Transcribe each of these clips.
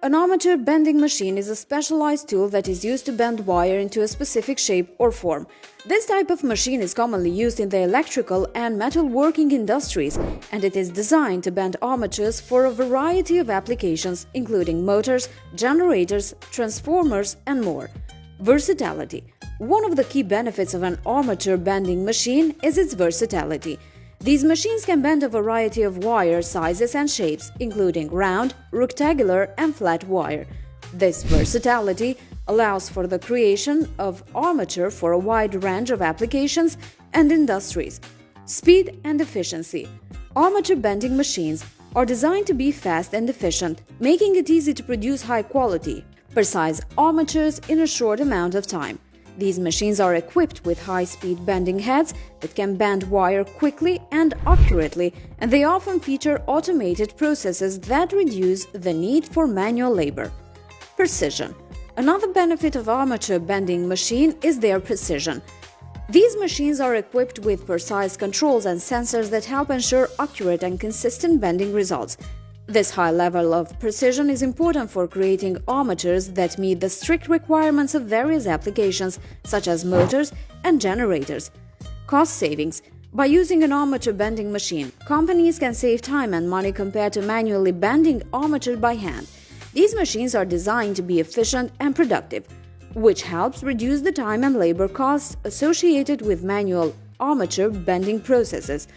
An armature bending machine is a specialized tool that is used to bend wire into a specific shape or form. This type of machine is commonly used in the electrical and metalworking industries, and it is designed to bend armatures for a variety of applications, including motors, generators, transformers, and more. Versatility. One of the key benefits of an armature bending machine is its versatility. These machines can bend a variety of wire sizes and shapes, including round, rectangular, and flat wire. This versatility allows for the creation of armature for a wide range of applications and industries. Speed and efficiency. Armature bending machines are designed to be fast and efficient, making it easy to produce high-quality, precise armatures in a short amount of time. These machines are equipped with high-speed bending heads that can bend wire quickly and accurately, and they often feature automated processes that reduce the need for manual labor. Precision. Another benefit of armature bending machine is their precision. These machines are equipped with precise controls and sensors that help ensure accurate and consistent bending results. This high level of precision is important for creating armatures that meet the strict requirements of various applications, such as motors and generators. Cost savings. By using an armature bending machine, companies can save time and money compared to manually bending armature by hand. These machines are designed to be efficient and productive, which helps reduce the time and labor costs associated with manual armature bending processes.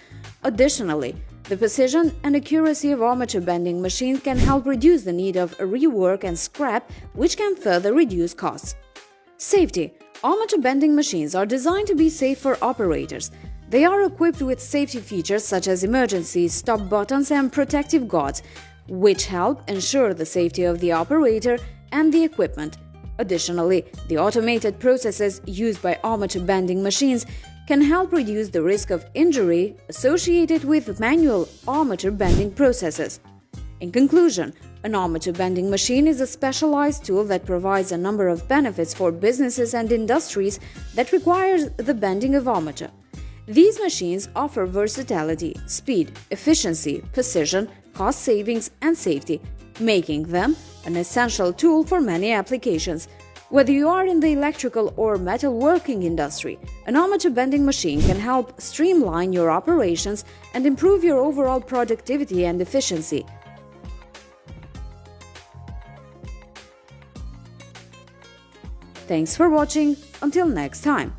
Additionally, the precision and accuracy of armature bending machines can help reduce the need of rework and scrap, which can further reduce costs. Safety. Armature bending machines are designed to be safe for operators. They are equipped with safety features such as emergency stop buttons and protective guards, which help ensure the safety of the operator and the equipment. Additionally, the automated processes used by armature bending machines can help reduce the risk of injury associated with manual armature bending processes. In conclusion, an armature bending machine is a specialized tool that provides a number of benefits for businesses and industries that requires the bending of armature. These machines offer versatility, speed, efficiency, precision, cost savings, and safety, making them an essential tool for many applications. Whether you are in the electrical or metalworking industry, an armature bending machine can help streamline your operations and improve your overall productivity and efficiency. Thanks for watching. Until next time.